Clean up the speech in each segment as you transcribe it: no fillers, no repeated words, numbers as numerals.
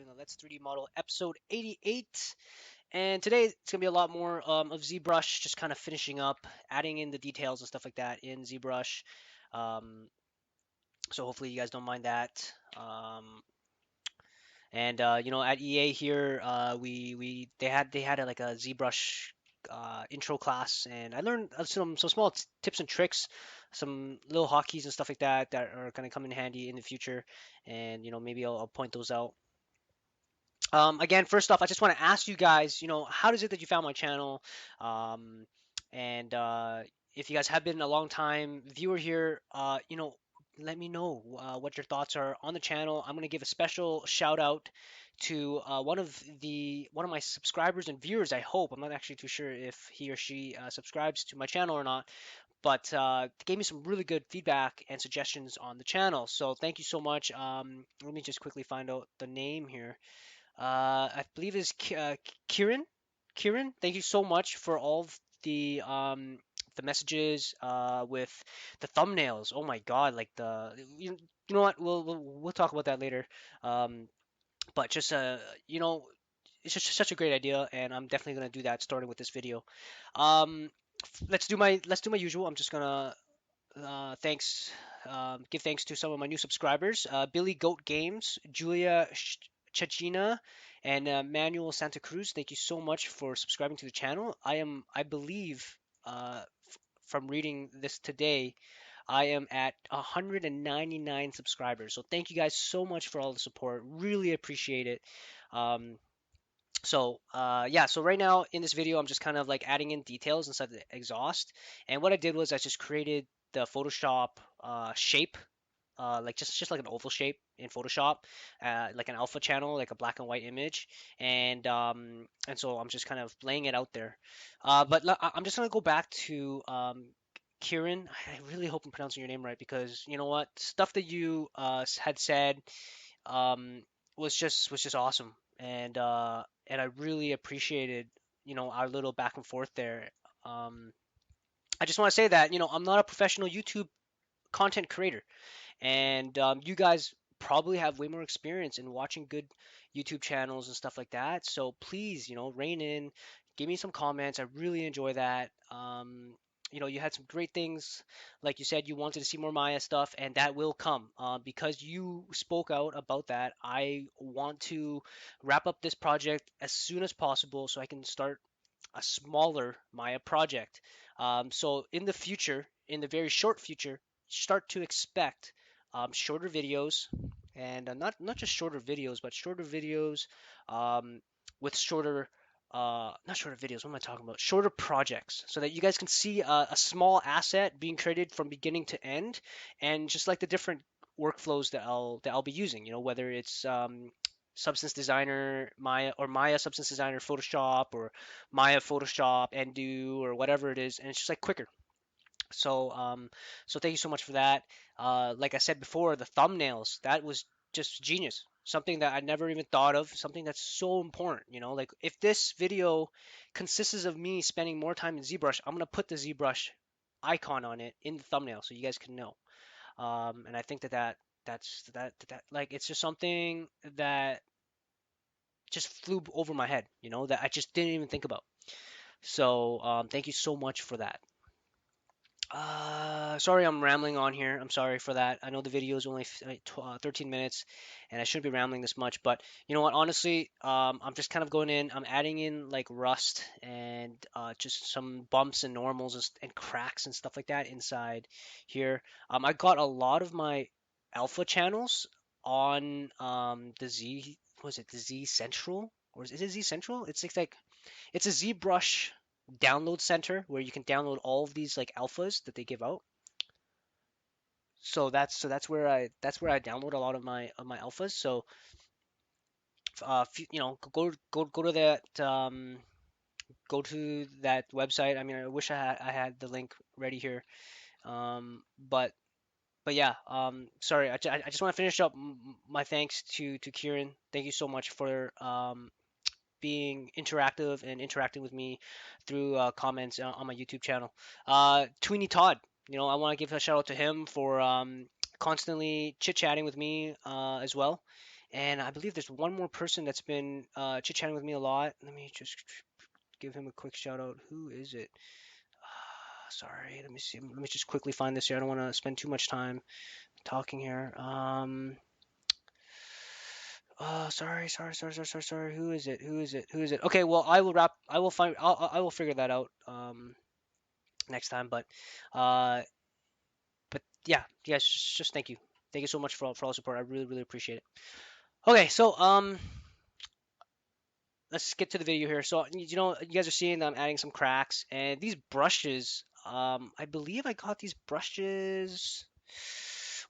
doing the Let's 3D Model episode 88. And today it's going to be a lot more of ZBrush, just kind of finishing up, adding in the details and stuff like that in ZBrush. Um, so hopefully you guys don't mind that. And at EA here, we they had like a ZBrush intro class, and I learned some small tips and tricks, some little hotkeys and stuff like that that are going to come in handy in the future. And maybe I'll point those out. Again, first off, I just want to ask you guys, how is it that you found my channel? Um, and if you guys have been a long time viewer here, let me know what your thoughts are on the channel. I'm gonna give a special shout out to one of my subscribers and viewers. I hope. I'm not actually too sure if he or she subscribes to my channel or not, but gave me some really good feedback and suggestions on the channel. So thank you so much. Let me just quickly find out the name here. I believe is Kieran. Kieran, thank you so much for all of the messages with the thumbnails. Oh my God, like you know what? We'll talk about that later. Um, but just it's just such a great idea, and I'm definitely gonna do that starting with this video. Um, let's do my usual. I'm just gonna give thanks to some of my new subscribers: Billy Goat Games, Julia Chachina, and Manuel Santa Cruz. Thank you so much for subscribing to the channel. I believe, from reading this today, I am at 199 subscribers. So thank you guys so much for all the support. Really appreciate it. Um, yeah, so right now in this video, I'm just kind of like adding in details inside the exhaust. And what I did was I just created the Photoshop shape, like just like an oval shape in Photoshop, like an alpha channel, like a black and white image, and so I'm just kind of laying it out there. I'm just gonna go back to Kieran. I really hope I'm pronouncing your name right, because you know what, stuff that you had said um, was just awesome, and I really appreciated our little back and forth there. Um, I just want to say that I'm not a professional YouTube content creator, and you guys probably have way more experience in watching good YouTube channels and stuff like that. So please, rein in, give me some comments. I really enjoy that. You had some great things, like you said, you wanted to see more Maya stuff, and that will come because you spoke out about that. I want to wrap up this project as soon as possible so I can start a smaller Maya project. So in the future, in the very short future, start to expect shorter videos, and not just shorter videos, but shorter videos um, with shorter. Not shorter videos. What am I talking about? Shorter projects, so that you guys can see a small asset being created from beginning to end, and just like the different workflows that I'll be using. Whether it's Substance Designer, Maya, or Maya Substance Designer Photoshop, or Maya Photoshop Undo, or whatever it is, and it's just like quicker. So thank you so much for that. Like I said before, the thumbnails, that was just genius. Something that I never even thought of. Something that's so important. Like if this video consists of me spending more time in ZBrush, I'm gonna put the ZBrush icon on it in the thumbnail so you guys can know. And I think that like it's just something that just flew over my head. That I just didn't even think about. So thank you so much for that. Sorry, I'm rambling on here. I'm sorry for that. I know the video is only 13 minutes, and I shouldn't be rambling this much. But you know what? Honestly, I'm just kind of going in. I'm adding in like rust and just some bumps and normals and cracks and stuff like that inside here. I got a lot of my alpha channels on the Z. Was it the Z Central, or is it Z Central? It's like it's a ZBrush download center where you can download all of these like alphas that they give out. So that's where I download a lot of my alphas. So go to that website. I mean, I wish I had the link ready here. But yeah, sorry. I just want to finish up my thanks to Kieran. Thank you so much for being interactive and interacting with me through comments on my YouTube channel. Tweeny Todd, I want to give a shout out to him for constantly chit chatting with me as well. And I believe there's one more person that's been chit-chatting with me a lot. Let me just give him a quick shout out. Who is it? Sorry, let me see. Let me just quickly find this here. I don't want to spend too much time talking here. Sorry. Who is it? Who is it? Who is it? Okay, well, I will wrap. I will find. I will figure that out next time. Uh, but yeah, yes. Just thank you. Thank you so much for all the support. I really, really appreciate it. Okay, so let's get to the video here. So you know, you guys are seeing I'm adding some cracks, and these brushes. I believe I got these brushes.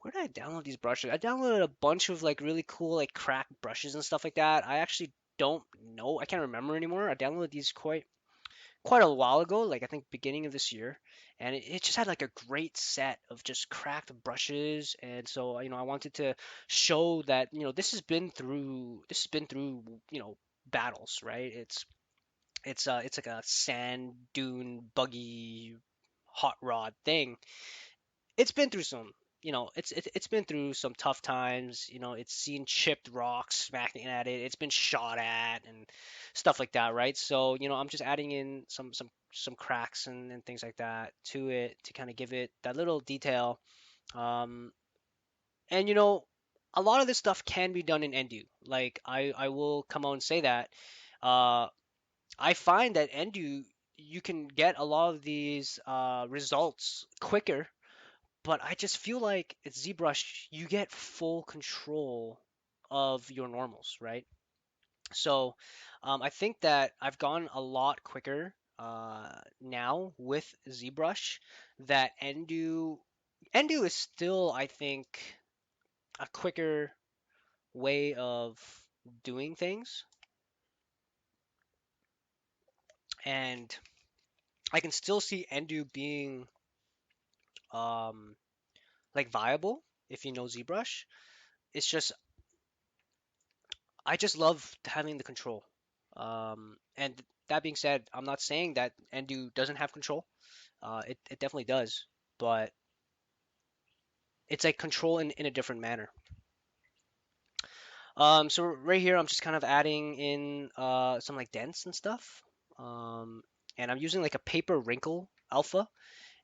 Where did I download these brushes? I downloaded a bunch of like really cool like crack brushes and stuff like that. I actually don't know. I can't remember anymore. I downloaded these quite a while ago, like I think beginning of this year, and it just had like a great set of just cracked brushes. And so you know, I wanted to show that you know this has been through you know battles, right? It's like a sand dune buggy hot rod thing. It's been through some, you know, it's been through some tough times. You know, it's seen chipped rocks smacking at it. It's been shot at and stuff like that, right? So you know, I'm just adding in some cracks and things like that to it to kind of give it that little detail. Um, and you know, a lot of this stuff can be done in Endu. Like I will come out and say that. Uh, I find that Endu you can get a lot of these results quicker, but I just feel like it's ZBrush, you get full control of your normals, right? So I think that I've gone a lot quicker now with ZBrush. That Endu is still, I think, a quicker way of doing things, and I can still see Endu being um, like viable if you know ZBrush. It's just I just love having the control. And that being said, I'm not saying that Endu doesn't have control. It definitely does, but it's like control in a different manner. So right here, I'm just kind of adding in some like dents and stuff. Um, and I'm using like a paper wrinkle alpha.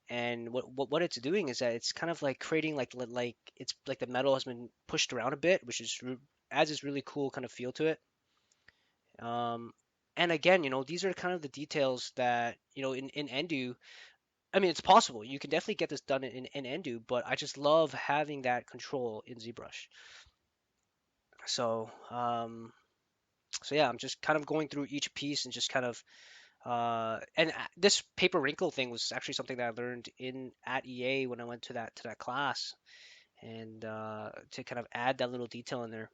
And what it's doing is that it's kind of like creating like it's like the metal has been pushed around a bit, which adds this really cool kind of feel to it. Um, and again, you know, these are kind of the details that, you know, in Endu, I mean, it's possible. You can definitely get this done in Endu, but I just love having that control in ZBrush. So, so yeah, I'm just kind of going through each piece and just kind of, this paper wrinkle thing was actually something that I learned in at EA when I went to that class, and to kind of add that little detail in there.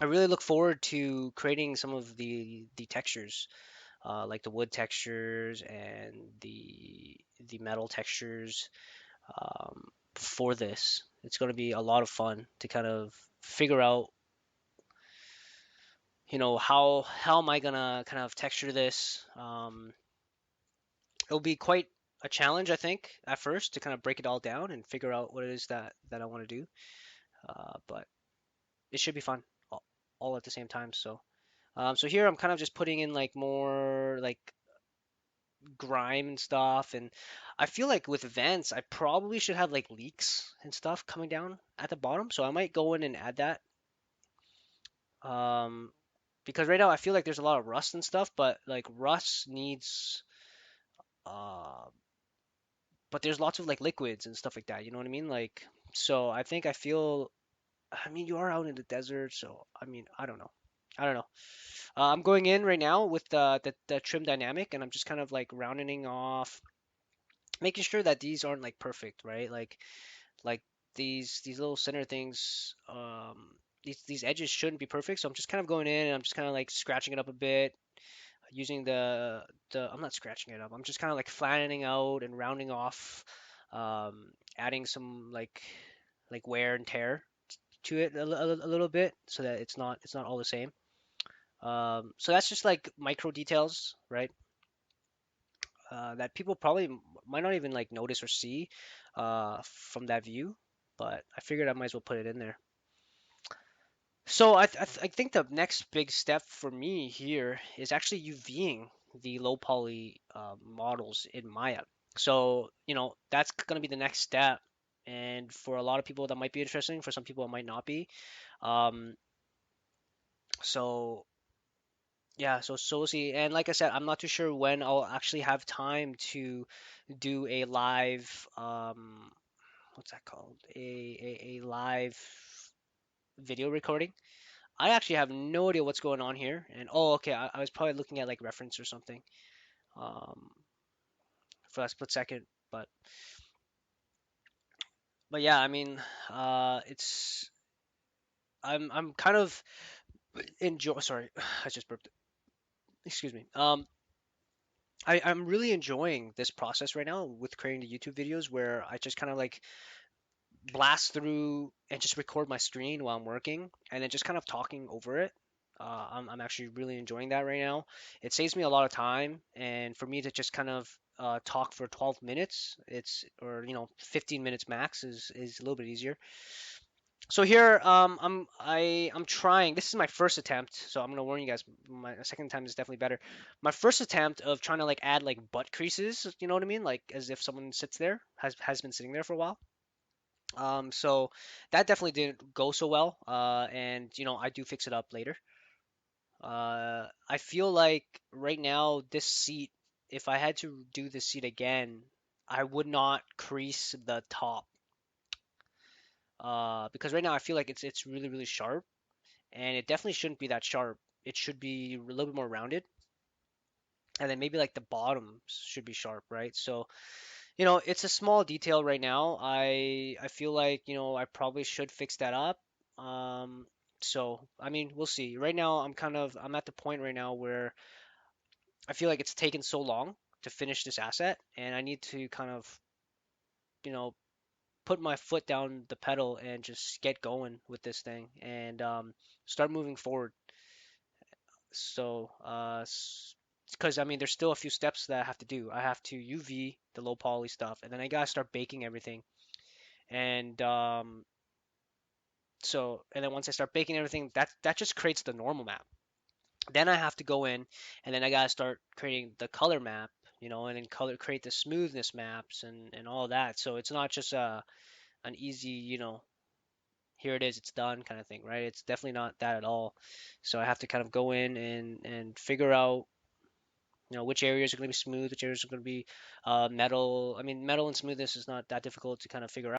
I really look forward to creating some of the textures like the wood textures and the metal textures for this. It's going to be a lot of fun to kind of figure out, you know, how am I gonna kind of texture this. It'll be quite a challenge, I think, at first to kind of break it all down and figure out what it is that I want to do. But it should be fun all at the same time. So, so here I'm kind of just putting in like more like grime and stuff. And I feel like with vents, I probably should have like leaks and stuff coming down at the bottom. So I might go in and add that. Um, because right now I feel like there's a lot of rust and stuff, but like rust needs, uh, but there's lots of like liquids and stuff like that. You know what I mean? Like, so I think I feel, I mean, you are out in the desert, so I mean, I don't know. I don't know. I'm going in right now with the trim dynamic, and I'm just kind of like rounding off, making sure that these aren't like perfect, right? Like these little center things, these edges shouldn't be perfect. So I'm just kind of going in and I'm just kind of like scratching it up a bit using the I'm not scratching it up. I'm just kind of like flattening out and rounding off, adding some like wear and tear to it a little bit so that it's not all the same. So that's just like micro details, right? That people probably might not even like notice or see from that view, but I figured I might as well put it in there. So I think the next big step for me here is actually UVing the low poly models in Maya. So that's gonna be the next step, and for a lot of people that might be interesting. For some people it might not be. Um, so yeah, so we'll see. And like I said, I'm not too sure when I'll actually have time to do a live what's that called? A live video recording. I actually have no idea what's going on here. And oh, okay, I was probably looking at like reference or something um, for a split second. But yeah, I mean, it's I'm kind of enjoy. Sorry, I just burped. Excuse me. I'm really enjoying this process right now with creating the YouTube videos where I just kind of like blast through and just record my screen while I'm working and then just kind of talking over it. I'm actually really enjoying that right now. It saves me a lot of time, and for me to just kind of talk for 12 minutes, it's or 15 minutes max is a little bit easier. So here, I'm trying. This is my first attempt, so I'm gonna warn you guys. My second time is definitely better. My first attempt of trying to like add like butt creases. You know what I mean? Like as if someone sits there has been sitting there for a while. So that definitely didn't go so well. And I do fix it up later. I feel like right now this seat, if I had to do this seat again, I would not crease the top. Because right now I feel like it's really really sharp, and it definitely shouldn't be that sharp. It should be a little bit more rounded, and then maybe like the bottoms should be sharp, right? So it's a small detail right now. I feel like I probably should fix that up. Um, so I mean, we'll see. Right now, I'm at the point right now where I feel like it's taken so long to finish this asset, and I need to kind of you know put my foot down the pedal and just get going with this thing and start moving forward. So, because I mean, there's still a few steps that I have to do. I have to UV the low poly stuff, and then I gotta start baking everything. And and then once I start baking everything, that just creates the normal map. Then I have to go in, and then I gotta start creating the color map, and then create the smoothness maps and all that. So it's not just an easy, here it is, it's done kind of thing, right? It's definitely not that at all. So I have to kind of go in and figure out which areas are going to be smooth, which areas are going to be metal. I mean, metal and smoothness is not that difficult to kind of figure